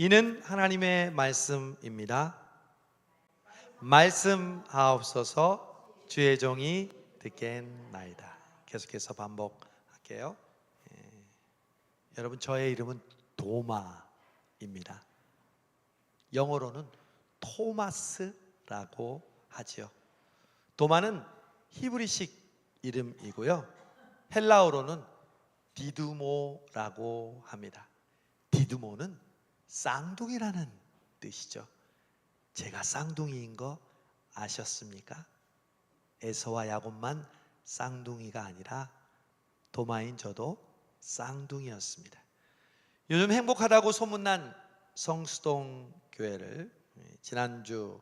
이는 하나님의 말씀입니다. 말씀하옵소서 주의 종이 듣겠나이다. 계속해서 반복할게요. 여러분, 저의 이름은 도마입니다. 영어로는 토마스라고 하지요. 도마는 히브리식 이름이고요, 헬라어로는 디두모라고 합니다. 디두모는 쌍둥이라는 뜻이죠. 제가 쌍둥이인 거 아셨습니까? 에서와 야곱만 쌍둥이가 아니라 도마인 저도 쌍둥이였습니다. 요즘 행복하다고 소문난 성수동 교회를 지난주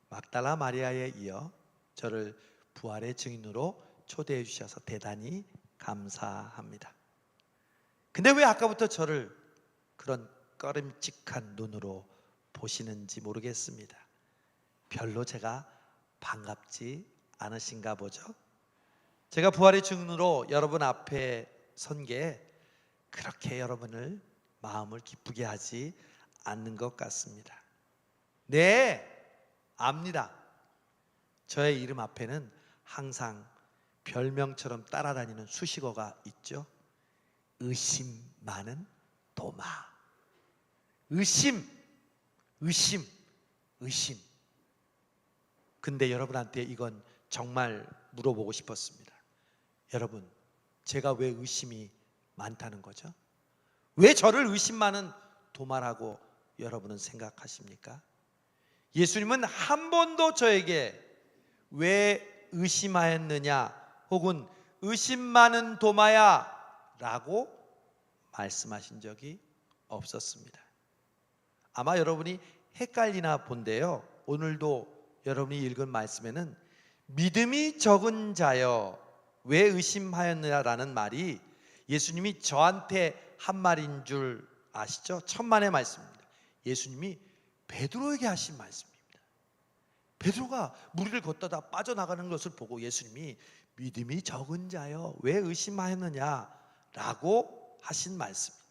막달라 마리아에 이어 저를 부활의 증인으로 초대해 주셔서 대단히 감사합니다. 근데 왜 아까부터 저를 그런 꺼림칙한 눈으로 보시는지 모르겠습니다. 별로 제가 반갑지 않으신가 보죠? 제가 부활의 증인으로 여러분 앞에 선 게 그렇게 여러분을 마음을 기쁘게 하지 않는 것 같습니다. 네, 압니다. 저의 이름 앞에는 항상 별명처럼 따라다니는 수식어가 있죠. 의심 많은 도마. 의심. 근데 여러분한테 이건 정말 물어보고 싶었습니다. 여러분, 제가 왜 의심이 많다는 거죠? 왜 저를 의심 많은 도마라고 여러분은 생각하십니까? 예수님은 한 번도 저에게 왜 의심하였느냐 혹은 의심 많은 도마야 라고 말씀하신 적이 없었습니다. 아마 여러분이 헷갈리나 본데요, 오늘도 여러분이 읽은 말씀에는 믿음이 적은 자여 왜 의심하였느냐라는 말이 예수님이 저한테 한 말인 줄 아시죠? 천만의 말씀입니다. 예수님이 베드로에게 하신 말씀입니다. 베드로가 무리를 걷다가 빠져나가는 것을 보고 예수님이 믿음이 적은 자여 왜 의심하였느냐라고 하신 말씀입니다.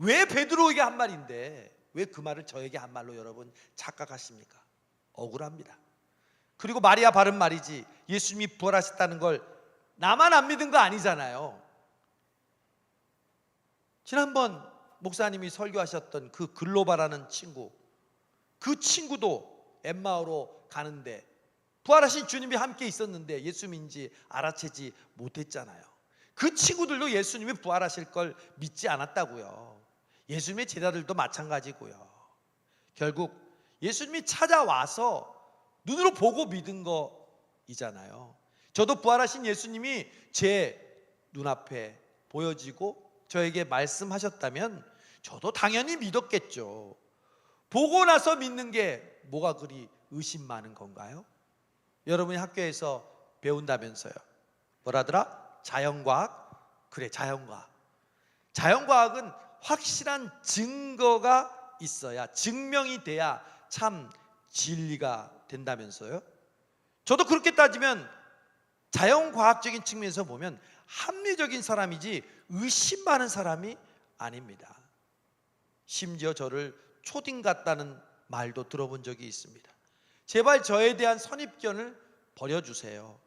왜 베드로에게 한 말인데 왜 그 말을 저에게 한 말로 여러분 착각하십니까? 억울합니다. 그리고 말이야 바른 말이지, 예수님이 부활하셨다는 걸 나만 안 믿은 거 아니잖아요. 지난번 목사님이 설교하셨던 그 글로바라는 친구, 그 친구도 엠마오로 가는데 부활하신 주님이 함께 있었는데 예수님인지 알아채지 못했잖아요. 그 친구들도 예수님이 부활하실 걸 믿지 않았다고요. 예수님의 제자들도 마찬가지고요. 결국 예수님이 찾아와서 눈으로 보고 믿은 거이잖아요. 저도 부활하신 예수님이 제 눈앞에 보여지고 저에게 말씀하셨다면 저도 당연히 믿었겠죠. 보고 나서 믿는 게 뭐가 그리 의심 많은 건가요? 여러분이 학교에서 배운다면서요. 뭐라더라? 자연과학? 그래, 자연과학. 자연과학은 확실한 증거가 있어야, 증명이 돼야 참 진리가 된다면서요. 저도 그렇게 따지면 자연과학적인 측면에서 보면 합리적인 사람이지 의심 많은 사람이 아닙니다. 심지어 저를 초딩 같다는 말도 들어본 적이 있습니다. 제발 저에 대한 선입견을 버려주세요.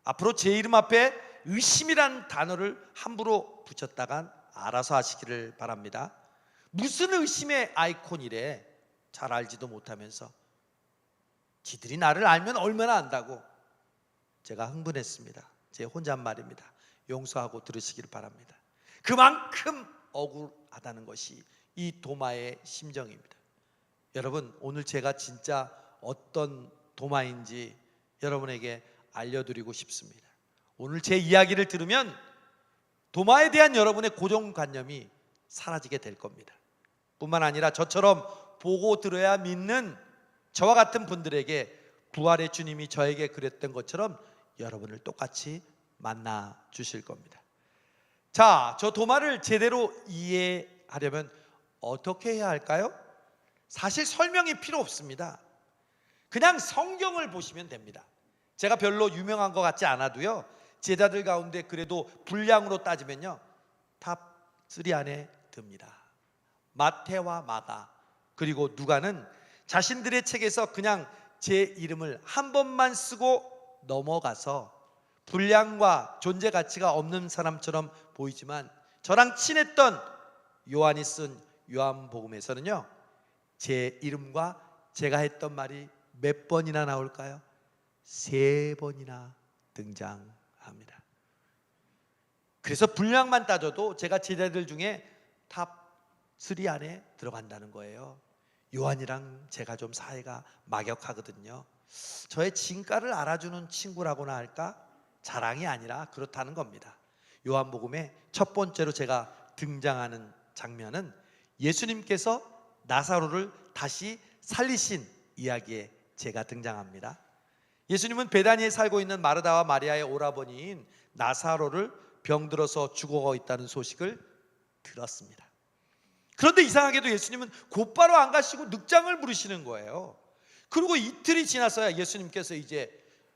앞으로 제 이름 앞에 의심이란 단어를 함부로 붙였다간 알아서 하시기를 바랍니다. 무슨 의심의 아이콘이래, 잘 알지도 못하면서. 지들이 나를 알면 얼마나 안다고. 제가 흥분했습니다. 제 혼잣말입니다. 용서하고 들으시기를 바랍니다. 그만큼 억울하다는 것이 이 도마의 심정입니다. 여러분, 오늘 제가 진짜 어떤 도마인지 여러분에게 알려드리고 싶습니다. 오늘 제 이야기를 들으면 도마에 대한 여러분의 고정관념이 사라지게 될 겁니다. 뿐만 아니라 저처럼 보고 들어야 믿는 저와 같은 분들에게 부활의 주님이 저에게 그랬던 것처럼 여러분을 똑같이 만나 주실 겁니다. 자, 저 도마를 제대로 이해하려면 어떻게 해야 할까요? 사실 설명이 필요 없습니다. 그냥 성경을 보시면 됩니다. 제가 별로 유명한 것 같지 않아도요, 제자들 가운데 그래도 분량으로 따지면요 탑 3 안에 듭니다. 마태와 마가, 그리고 누가는 자신들의 책에서 그냥 제 이름을 한 번만 쓰고 넘어가서 분량과 존재 가치가 없는 사람처럼 보이지만 저랑 친했던 요한이 쓴 요한복음에서는요, 제 이름과 제가 했던 말이 몇 번이나 나올까요? 3번이나 등장합니다. 그래서 분량만 따져도 제가 제자들 중에 탑3 안에 들어간다는 거예요. 요한이랑 제가 좀 사이가 막역하거든요. 저의 진가를 알아주는 친구라고나 할까? 자랑이 아니라 그렇다는 겁니다. 요한복음의 첫 번째로 제가 등장하는 장면은 예수님께서 나사로를 다시 살리신 이야기에 제가 등장합니다. 예수님은 베다니에 살고 있는 마르다와 마리아의 오라버니인 나사로를 병들어서 죽어 있다는 소식을 들었습니다. 그런데 이상하게도 예수님은 곧바로 안 가시고 늑장을 부르시는 거예요. 그리고 이틀이 지나서야 예수님께서 이제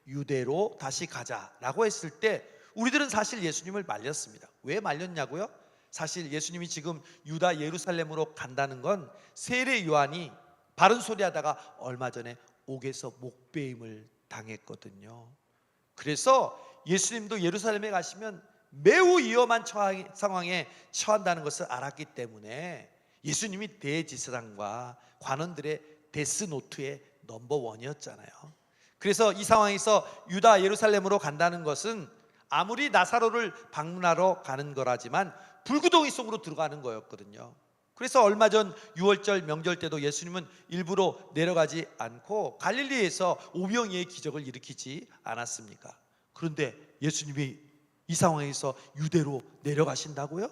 유대로 다시 가자라고 했을 때 우리들은 사실 예수님을 말렸습니다. 왜 말렸냐고요? 사실 예수님이 지금 유다 예루살렘으로 간다는 건 세례 요한이 바른 소리 하다가 얼마 전에 옥에서 목베임을 당했거든요. 그래서 예수님도 예루살렘에 가시면 매우 위험한 상황에 처한다는 것을 알았기 때문에 예수님이 대제사장과 관원들의 데스노트의 넘버원이었잖아요. 그래서 이 상황에서 유다 예루살렘으로 간다는 것은 아무리 나사로를 방문하러 가는 거라지만 불구덩이 속으로 들어가는 거였거든요. 그래서 얼마 전 6월절 명절 때도 예수님은 일부러 내려가지 않고 갈릴리에서 오병이의 기적을 일으키지 않았습니까? 그런데 예수님이 이 상황에서 유대로 내려가신다고요?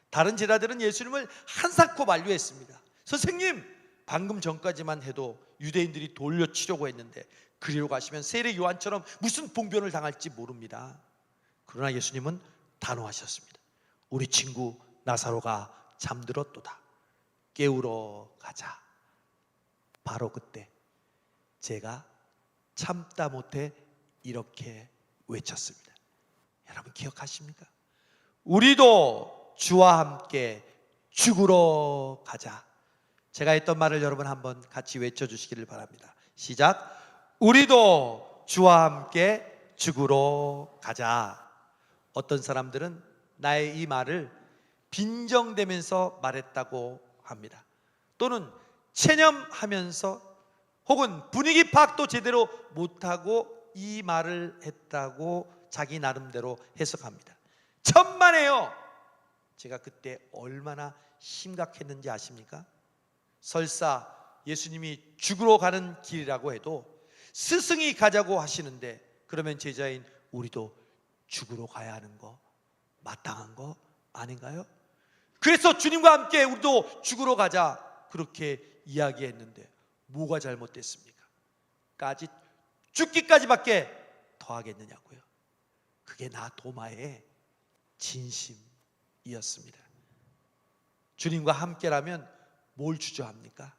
다른 제자들은 예수님을 한사코 만류했습니다. 선생님, 방금 전까지만 해도 유대인들이 돌려치려고 했는데 그리로 가시면 세례 요한처럼 무슨 봉변을 당할지 모릅니다. 그러나 예수님은 단호하셨습니다. 우리 친구 나사로가 잠들었도다. 깨우러 가자. 바로 그때 제가 참다 못해 이렇게 외쳤습니다. 여러분 기억하십니까? 우리도 주와 함께 죽으러 가자. 제가 했던 말을 여러분 한번 같이 외쳐주시기를 바랍니다. 시작. 우리도 주와 함께 죽으러 가자. 어떤 사람들은 나의 이 말을 빈정대면서 말했다고 합니다. 또는 체념하면서 혹은 분위기 파악도 제대로 못하고 이 말을 했다고 자기 나름대로 해석합니다. 천만에요. 제가 그때 얼마나 심각했는지 아십니까? 설사 예수님이 죽으러 가는 길이라고 해도 스승이 가자고 하시는데 그러면 제자인 우리도 죽으러 가야 하는 거 마땅한 거 아닌가요? 그래서 주님과 함께 우리도 죽으러 가자 그렇게 이야기했는데 뭐가 잘못됐습니까? 죽기까지밖에 더 하겠느냐고요. 그게 나 도마의 진심이었습니다. 주님과 함께라면 뭘 주저합니까?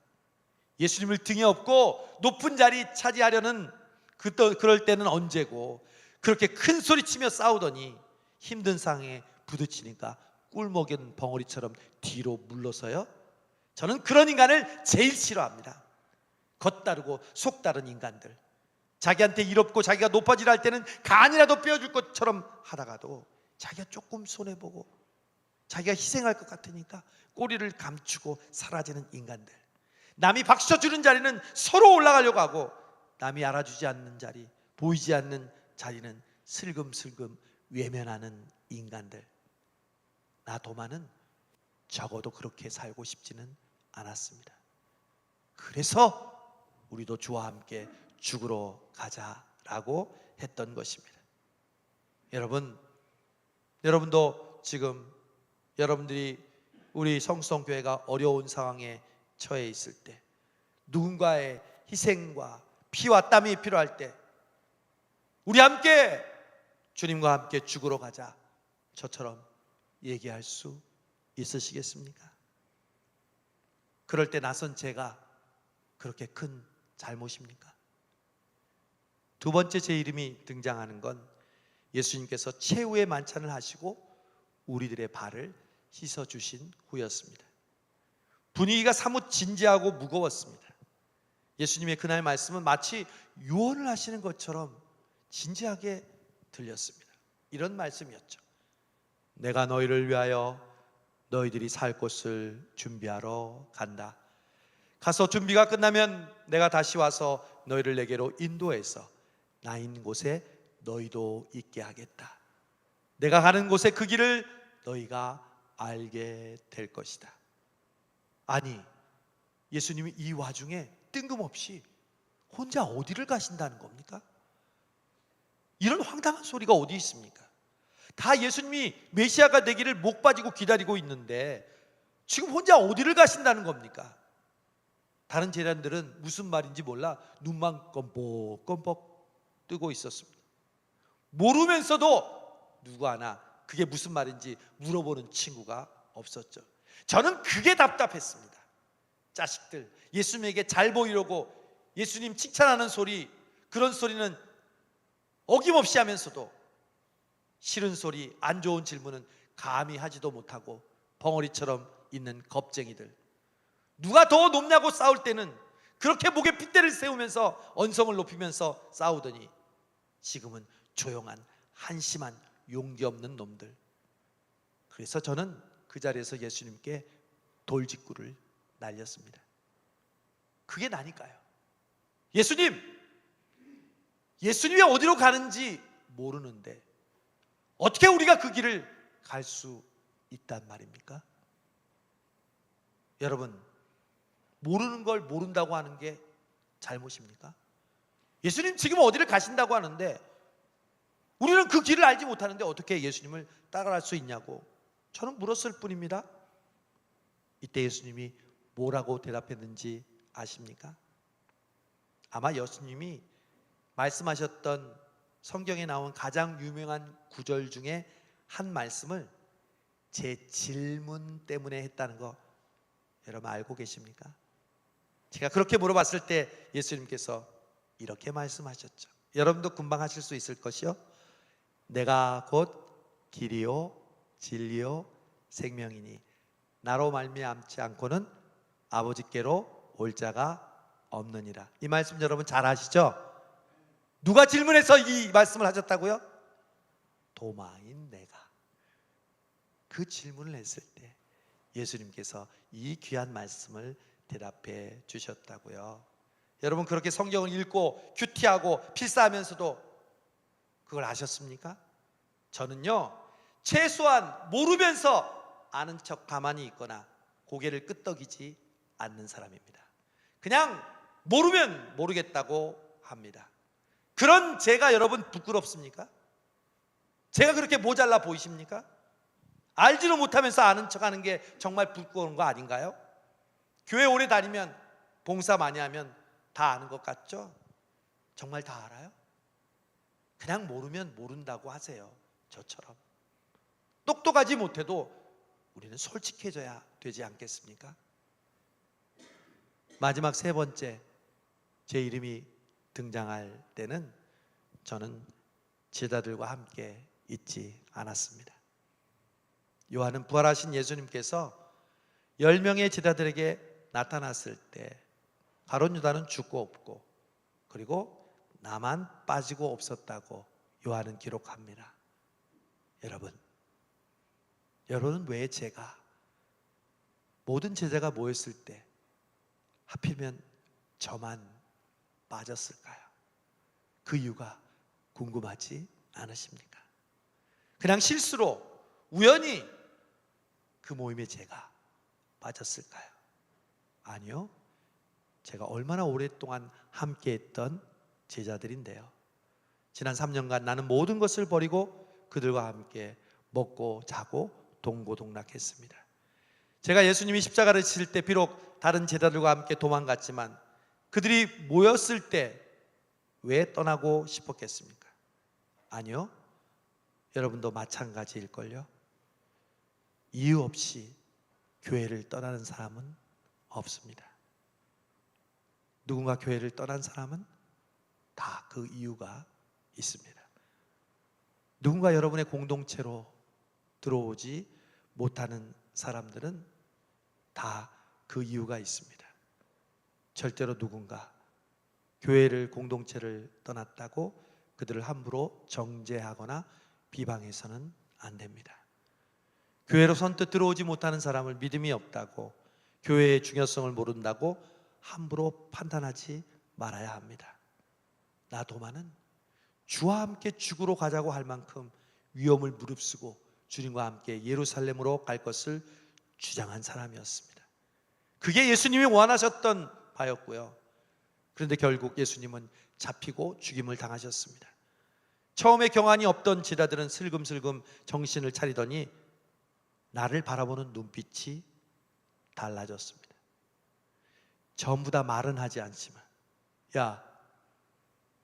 예수님을 등에 업고 높은 자리 차지하려는 그럴 때는 언제고 그렇게 큰 소리치며 싸우더니 힘든 상황에 부딪히니까 꿀먹인 벙어리처럼 뒤로 물러서요. 저는 그런 인간을 제일 싫어합니다. 겉다르고 속다른 인간들. 자기한테 이롭고 자기가 높아지려 할 때는 간이라도 빼어줄 것처럼 하다가도 자기가 조금 손해보고 자기가 희생할 것 같으니까 꼬리를 감추고 사라지는 인간들. 남이 박수 쳐주는 자리는 서로 올라가려고 하고 남이 알아주지 않는 자리, 보이지 않는 자리는 슬금슬금 외면하는 인간들. 나 도마는 적어도 그렇게 살고 싶지는 않았습니다. 그래서 우리도 주와 함께 죽으러 가자라고 했던 것입니다. 여러분도 지금 여러분들이 우리 성수성교회가 어려운 상황에 처해 있을 때 누군가의 희생과 피와 땀이 필요할 때 우리 함께 주님과 함께 죽으러 가자 저처럼 얘기할 수 있으시겠습니까? 그럴 때 나선 제가 그렇게 큰 잘못입니까? 두 번째 제 이름이 등장하는 건 예수님께서 최후의 만찬을 하시고 우리들의 발을 씻어주신 후였습니다. 분위기가 사뭇 진지하고 무거웠습니다. 예수님의 그날 말씀은 마치 유언을 하시는 것처럼 진지하게 들렸습니다. 이런 말씀이었죠. 내가 너희를 위하여 너희들이 살 곳을 준비하러 간다. 가서 준비가 끝나면 내가 다시 와서 너희를 내게로 인도해서 나 있는 곳에 너희도 있게 하겠다. 내가 가는 곳에 그 길을 너희가 알게 될 것이다. 아니, 예수님이 이 와중에 뜬금없이 혼자 어디를 가신다는 겁니까? 이런 황당한 소리가 어디 있습니까? 다 예수님이 메시아가 되기를 목 빠지고 기다리고 있는데 지금 혼자 어디를 가신다는 겁니까? 다른 제자들은 무슨 말인지 몰라 눈만 껌뻑껌뻑 뜨고 있었습니다. 모르면서도 누구 하나 그게 무슨 말인지 물어보는 친구가 없었죠. 저는 그게 답답했습니다. 자식들, 예수님에게 잘 보이려고 예수님 칭찬하는 소리, 그런 소리는 어김없이 하면서도 싫은 소리, 안 좋은 질문은 감히 하지도 못하고 벙어리처럼 있는 겁쟁이들. 누가 더 높냐고 싸울 때는 그렇게 목에 핏대를 세우면서 언성을 높이면서 싸우더니 지금은 조용한 한심한 용기 없는 놈들. 그래서 저는 그 자리에서 예수님께 돌직구를 날렸습니다. 그게 나니까요. 예수님이 어디로 가는지 모르는데 어떻게 우리가 그 길을 갈 수 있단 말입니까? 여러분, 모르는 걸 모른다고 하는 게 잘못입니까? 예수님 지금 어디를 가신다고 하는데 우리는 그 길을 알지 못하는데 어떻게 예수님을 따라갈 수 있냐고 저는 물었을 뿐입니다. 이때 예수님이 뭐라고 대답했는지 아십니까? 아마 예수님이 말씀하셨던 성경에 나온 가장 유명한 구절 중에 한 말씀을 제 질문 때문에 했다는 거 여러분 알고 계십니까? 제가 그렇게 물어봤을 때 예수님께서 이렇게 말씀하셨죠. 여러분도 금방 하실 수 있을 것이요. 내가 곧 길이요 진리요 생명이니 나로 말미암지 않고는 아버지께로 올 자가 없느니라. 이 말씀 여러분 잘 아시죠? 누가 질문해서 이 말씀을 하셨다고요? 도마인 내가. 그 질문을 했을 때 예수님께서 이 귀한 말씀을 대답해 주셨다고요. 여러분 그렇게 성경을 읽고 큐티하고 필사하면서도 그걸 아셨습니까? 저는요 최소한 모르면서 아는 척 가만히 있거나 고개를 끄덕이지 않는 사람입니다. 그냥 모르면 모르겠다고 합니다. 그런 제가 여러분 부끄럽습니까? 제가 그렇게 모자라 보이십니까? 알지도 못하면서 아는 척하는 게 정말 부끄러운 거 아닌가요? 교회 오래 다니면 봉사 많이 하면 다 아는 것 같죠? 정말 다 알아요? 그냥 모르면 모른다고 하세요. 저처럼 똑똑하지 못해도 우리는 솔직해져야 되지 않겠습니까? 마지막 세 번째, 제 이름이 등장할 때는 저는 제자들과 함께 있지 않았습니다. 요한은 부활하신 예수님께서 10명의 제자들에게 나타났을 때 가룟 유다는 죽고 없고 그리고 나만 빠지고 없었다고 요한은 기록합니다. 여러분 왜 제가 모든 제자가 모였을 때 하필이면 저만 빠졌을까요? 그 이유가 궁금하지 않으십니까? 그냥 실수로 우연히 그 모임에 제가 빠졌을까요? 아니요. 제가 얼마나 오랫동안 함께했던 제자들인데요. 지난 3년간 나는 모든 것을 버리고 그들과 함께 먹고 자고 동고동락했습니다. 제가 예수님이 십자가를 지실 때 비록 다른 제자들과 함께 도망갔지만 그들이 모였을 때 왜 떠나고 싶었겠습니까? 아니요. 여러분도 마찬가지일걸요. 이유 없이 교회를 떠나는 사람은 없습니다. 누군가 교회를 떠난 사람은 다 그 이유가 있습니다. 누군가 여러분의 공동체로 들어오지 못하는 사람들은 다 그 이유가 있습니다. 절대로 누군가 교회를, 공동체를 떠났다고 그들을 함부로 정죄하거나 비방해서는 안 됩니다. 교회로 선뜻 들어오지 못하는 사람을 믿음이 없다고, 교회의 중요성을 모른다고 함부로 판단하지 말아야 합니다. 나 도마는 주와 함께 죽으러 가자고 할 만큼 위험을 무릅쓰고 주님과 함께 예루살렘으로 갈 것을 주장한 사람이었습니다. 그게 예수님이 원하셨던 바였고요. 그런데 결국 예수님은 잡히고 죽임을 당하셨습니다. 처음에 경안이 없던 제자들은 슬금슬금 정신을 차리더니 나를 바라보는 눈빛이 달라졌습니다. 전부 다 말은 하지 않지만, 야,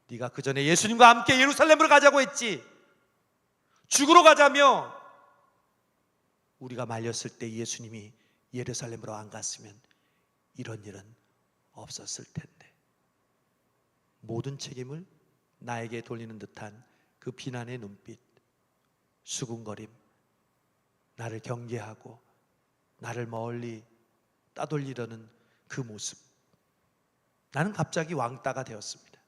네가 그 전에 예수님과 함께 예루살렘으로 가자고 했지, 죽으러 가자며. 우리가 말렸을 때 예수님이 예루살렘으로 안 갔으면 이런 일은 없었을 텐데. 모든 책임을 나에게 돌리는 듯한 그 비난의 눈빛, 수군거림, 나를 경계하고 나를 멀리 따돌리려는 그 모습. 나는 갑자기 왕따가 되었습니다.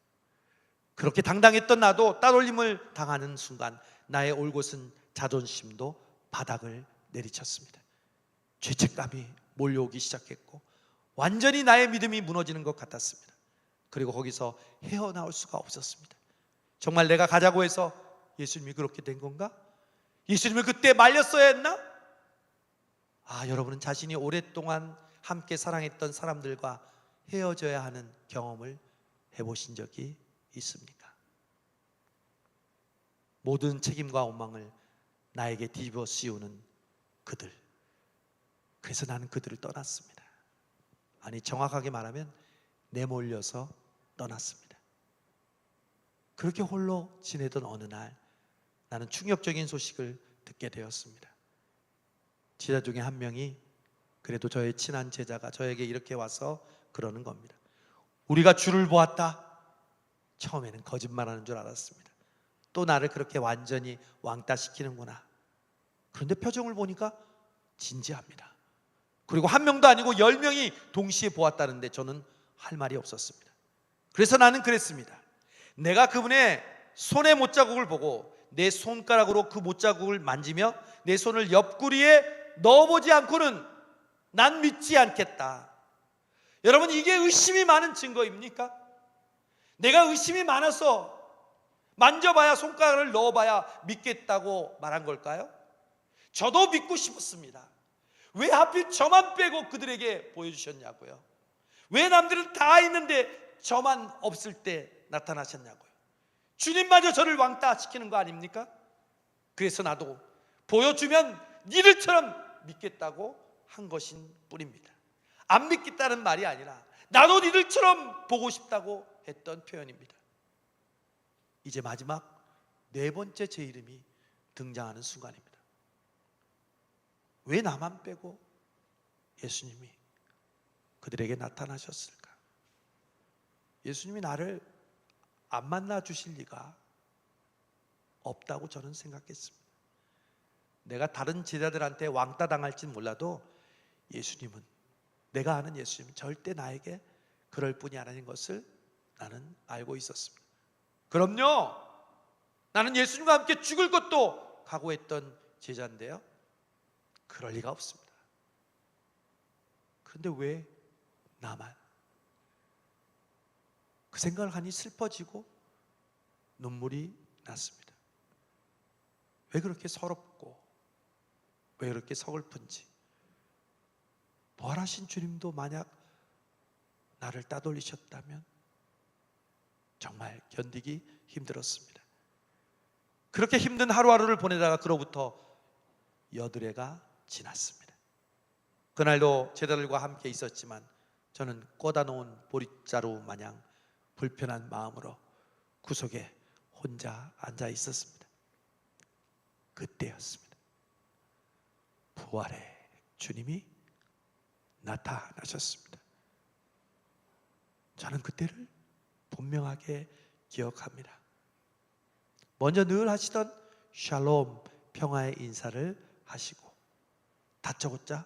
그렇게 당당했던 나도 따돌림을 당하는 순간 나의 올곧은 자존심도 바닥을 내리쳤습니다. 죄책감이 몰려오기 시작했고 완전히 나의 믿음이 무너지는 것 같았습니다. 그리고 거기서 헤어나올 수가 없었습니다. 정말 내가 가자고 해서 예수님이 그렇게 된 건가? 예수님을 그때 말렸어야 했나? 여러분은 자신이 오랫동안 함께 사랑했던 사람들과 헤어져야 하는 경험을 해보신 적이 있습니까? 모든 책임과 원망을 나에게 뒤집어 씌우는 그들. 그래서 나는 그들을 떠났습니다. 아니, 정확하게 말하면 내몰려서 떠났습니다. 그렇게 홀로 지내던 어느 날 나는 충격적인 소식을 듣게 되었습니다. 제자 중에 한 명이, 그래도 저의 친한 제자가 저에게 이렇게 와서 그러는 겁니다. 우리가 주를 보았다. 처음에는 거짓말하는 줄 알았습니다. 또 나를 그렇게 완전히 왕따시키는구나. 그런데 표정을 보니까 진지합니다. 그리고 한 명도 아니고 10명이 동시에 보았다는데 저는 할 말이 없었습니다. 그래서 나는 그랬습니다. 내가 그분의 손의 못자국을 보고 내 손가락으로 그 못자국을 만지며 내 손을 옆구리에 넣어보지 않고는 난 믿지 않겠다. 여러분, 이게 의심이 많은 증거입니까? 내가 의심이 많아서 만져봐야, 손가락을 넣어봐야 믿겠다고 말한 걸까요? 저도 믿고 싶었습니다. 왜 하필 저만 빼고 그들에게 보여주셨냐고요? 왜 남들은 다 있는데 저만 없을 때 나타나셨냐고요? 주님마저 저를 왕따시키는 거 아닙니까? 그래서 나도 보여주면 니들처럼 믿겠다고 한 것인 뿐입니다. 안 믿겠다는 말이 아니라 나도 니들처럼 보고 싶다고 했던 표현입니다. 이제 마지막 네 번째 제 이름이 등장하는 순간입니다. 왜 나만 빼고 예수님이 그들에게 나타나셨을까? 예수님이 나를 안 만나 주실 리가 없다고 저는 생각했습니다. 내가 다른 제자들한테 왕따 당할진 몰라도 예수님은, 내가 아는 예수님은 절대 나에게 그럴 분이 아닌 것을 나는 알고 있었습니다. 그럼요, 나는 예수님과 함께 죽을 것도 각오했던 제자인데요, 그럴 리가 없습니다. 그런데 왜 나만? 그 생각을 하니 슬퍼지고 눈물이 났습니다. 왜 그렇게 서럽고 왜 그렇게 서글픈지. 부활하신 주님도 만약 나를 따돌리셨다면 정말 견디기 힘들었습니다. 그렇게 힘든 하루하루를 보내다가 그로부터 8해가 지났습니다. 그날도 제자들과 함께 있었지만 저는 꽂아놓은 보릿자루 마냥 불편한 마음으로 구석에 혼자 앉아 있었습니다. 그때였습니다. 부활의 주님이 나타나셨습니다. 저는 그때를 분명하게 기억합니다. 먼저 늘 하시던 샬롬, 평화의 인사를 하시고 다짜고짜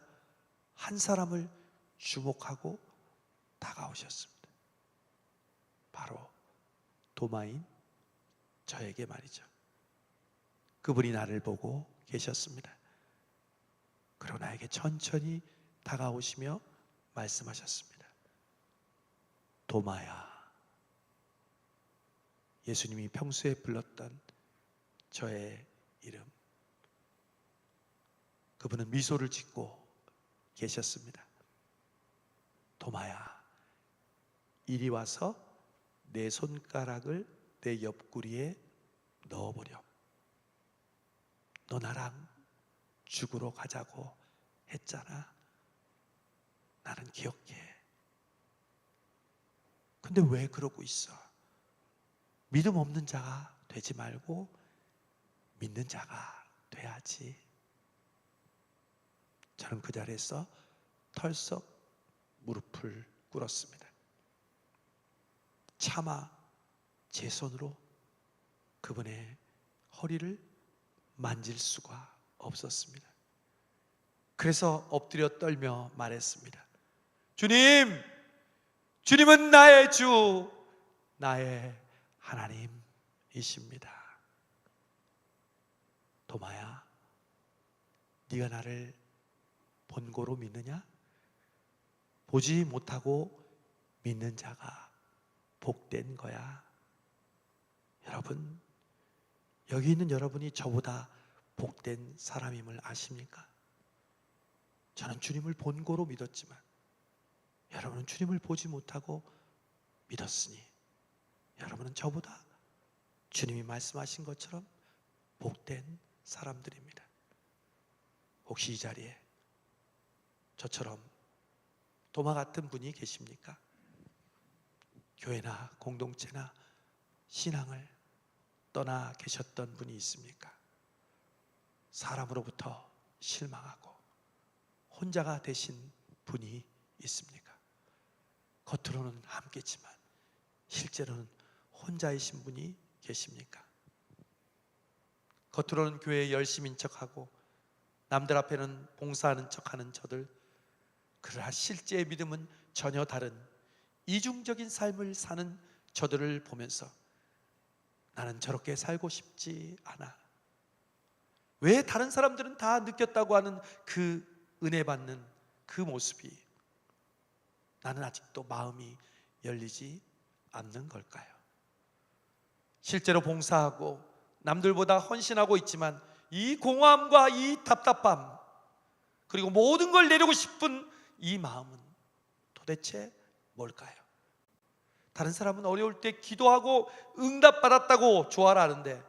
한 사람을 주목하고 다가오셨습니다. 바로 도마인 저에게 말이죠. 그분이 나를 보고 계셨습니다. 그리고 나에게 천천히 다가오시며 말씀하셨습니다. 도마야. 예수님이 평소에 불렀던 저의 이름. 그분은 미소를 짓고 계셨습니다. 도마야, 이리 와서 내 손가락을 내 옆구리에 넣어보렴. 너 나랑 죽으러 가자고 했잖아. 나는 기억해. 근데 왜 그러고 있어? 믿음 없는 자가 되지 말고 믿는 자가 돼야지. 저는 그 자리에서 털썩 무릎을 꿇었습니다. 차마 제 손으로 그분의 허리를 만질 수가 없었습니다. 그래서 엎드려 떨며 말했습니다. 주님, 주님은 나의 주, 나의 하나님이십니다. 도마야, 네가 나를 본고로 믿느냐? 보지 못하고 믿는 자가 복된 거야. 여러분, 여기 있는 여러분이 저보다 복된 사람임을 아십니까? 저는 주님을 본고로 믿었지만 여러분은 주님을 보지 못하고 믿었으니 여러분은 저보다 주님이 말씀하신 것처럼 복된 사람들입니다. 혹시 이 자리에 저처럼 도마 같은 분이 계십니까? 교회나 공동체나 신앙을 떠나 계셨던 분이 있습니까? 사람으로부터 실망하고 혼자가 되신 분이 있습니까? 겉으로는 함께지만 실제로는 혼자이신 분이 계십니까? 겉으로는 교회에 열심인 척하고 남들 앞에는 봉사하는 척하는 저들, 그러나 실제의 믿음은 전혀 다른 이중적인 삶을 사는 저들을 보면서 나는 저렇게 살고 싶지 않아. 왜 다른 사람들은 다 느꼈다고 하는 그 은혜 받는 그 모습이 나는 아직도 마음이 열리지 않는 걸까요? 실제로 봉사하고 남들보다 헌신하고 있지만 이 공허함과 이 답답함, 그리고 모든 걸 내리고 싶은 이 마음은 도대체 뭘까요? 다른 사람은 어려울 때 기도하고 응답받았다고 좋아하는데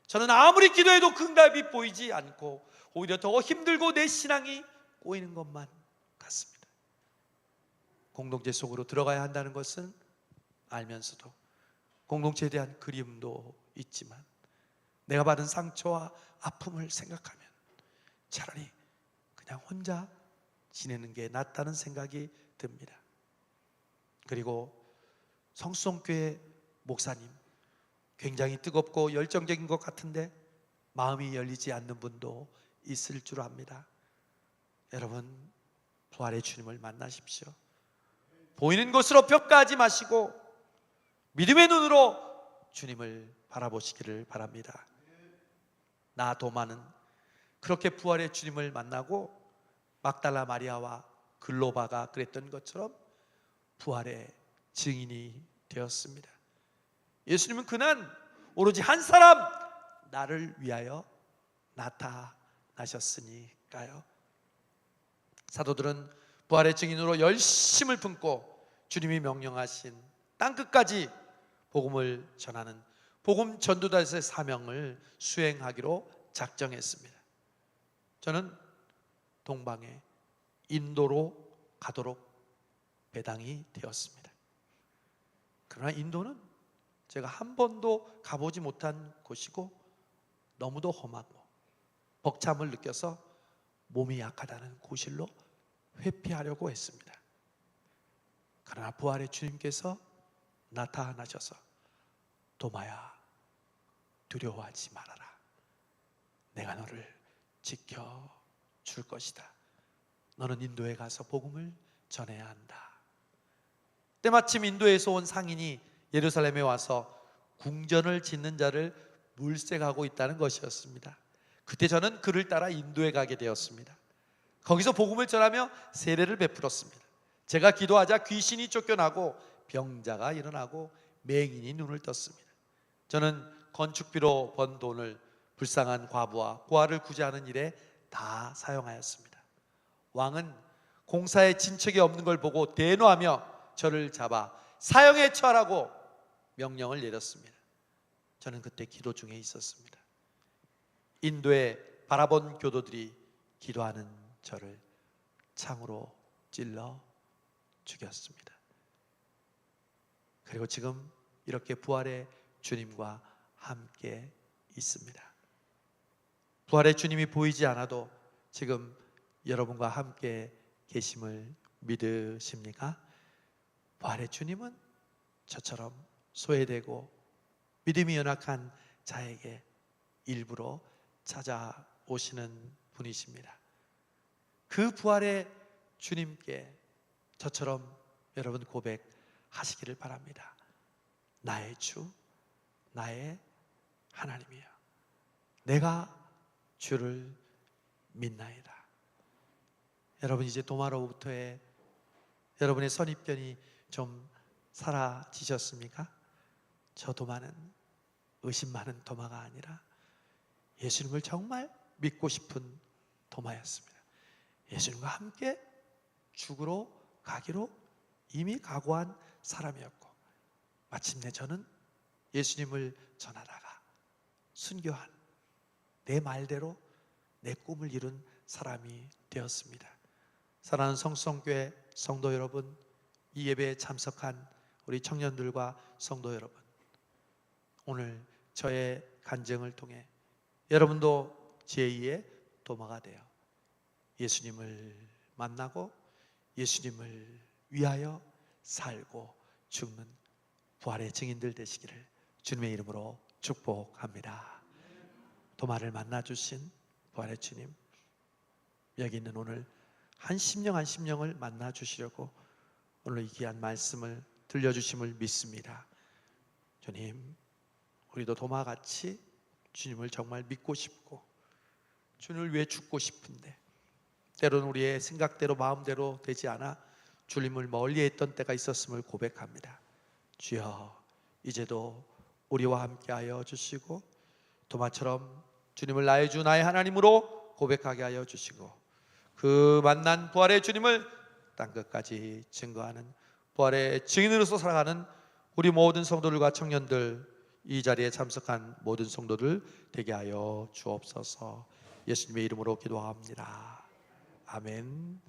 저는 아무리 기도해도 그 응답이 보이지 않고 오히려 더 힘들고 내 신앙이 꼬이는 것만 같습니다. 공동체 속으로 들어가야 한다는 것은 알면서도 공동체에 대한 그리움도 있지만 내가 받은 상처와 아픔을 생각하면 차라리 그냥 혼자 지내는 게 낫다는 생각이 듭니다. 그리고 성수성교회 목사님, 굉장히 뜨겁고 열정적인 것 같은데 마음이 열리지 않는 분도 있을 줄 압니다. 여러분, 부활의 주님을 만나십시오. 보이는 것으로 평가하지 마시고 믿음의 눈으로 주님을 바라보시기를 바랍니다. 나 도마는 그렇게 부활의 주님을 만나고 막달라 마리아와 글로바가 그랬던 것처럼 부활의 증인이 되었습니다. 예수님은 그날 오로지 한 사람, 나를 위하여 나타나셨으니까요. 사도들은 부활의 증인으로 열심을 품고 주님이 명령하신 땅끝까지 복음을 전하는 복음 전도자의 사명을 수행하기로 작정했습니다. 저는 동방에 인도로 가도록 배당이 되었습니다. 그러나 인도는 제가 한 번도 가보지 못한 곳이고 너무도 험하고 벅참을 느껴서 몸이 약하다는 고실로 회피하려고 했습니다. 그러나 부활의 주님께서 나타나셔서 도마야, 두려워하지 말아라. 내가 너를 지켜줄 것이다. 너는 인도에 가서 복음을 전해야 한다. 때마침 인도에서 온 상인이 예루살렘에 와서 궁전을 짓는 자를 물색하고 있다는 것이었습니다. 그때 저는 그를 따라 인도에 가게 되었습니다. 거기서 복음을 전하며 세례를 베풀었습니다. 제가 기도하자 귀신이 쫓겨나고 병자가 일어나고 맹인이 눈을 떴습니다. 저는 건축비로 번 돈을 불쌍한 과부와 고아를 구제하는 일에 다 사용하였습니다. 왕은 공사에 진척이 없는 걸 보고 대노하며 저를 잡아 사형에 처하라고 명령을 내렸습니다. 저는 그때 기도 중에 있었습니다. 인도에 바라본 교도들이 기도하는 저를 창으로 찔러 죽였습니다. 그리고 지금 이렇게 부활의 주님과 함께 있습니다. 부활의 주님이 보이지 않아도 지금 여러분과 함께 계심을 믿으십니까? 부활의 주님은 저처럼 소외되고 믿음이 연약한 자에게 일부러 찾아오시는 분이십니다. 그 부활의 주님께 저처럼 여러분 고백하시기를 바랍니다. 나의 주, 나의 하나님이여, 내가 주를 믿나이다. 여러분, 이제 도마로부터의 여러분의 선입견이 좀 사라지셨습니까? 저 도마는 의심 많은 도마가 아니라 예수님을 정말 믿고 싶은 도마였습니다. 예수님과 함께 죽으러 가기로 이미 각오한 사람이었고, 마침내 저는 예수님을 전하다가 순교한 내 말대로 내 꿈을 이룬 사람이 되었습니다. 사랑하는 성수성교회 성도 여러분, 이 예배에 참석한 우리 청년들과 성도 여러분, 오늘 저의 간증을 통해 여러분도 제2의 도마가 되어 예수님을 만나고 예수님을 위하여 살고 죽는 부활의 증인들 되시기를 주님의 이름으로 축복합니다. 도마를 만나주신 부활의 주님, 여기 있는 오늘 한 심령 한 심령을 만나주시려고 오늘 이 귀한 말씀을 들려주심을 믿습니다. 주님, 우리도 도마같이 주님을 정말 믿고 싶고 주님을 위해 죽고 싶은데 때로는 우리의 생각대로 마음대로 되지 않아 주님을 멀리했던 때가 있었음을 고백합니다. 주여, 이제도 우리와 함께하여 주시고 도마처럼 주님을 나의 주 나의 하나님으로 고백하게 하여 주시고 그 만난 부활의 주님을 땅끝까지 증거하는 부활의 증인으로서 살아가는 우리 모든 성도들과 청년들, 이 자리에 참석한 모든 성도들 되게 하여 주옵소서. 예수님의 이름으로 기도합니다. 아멘.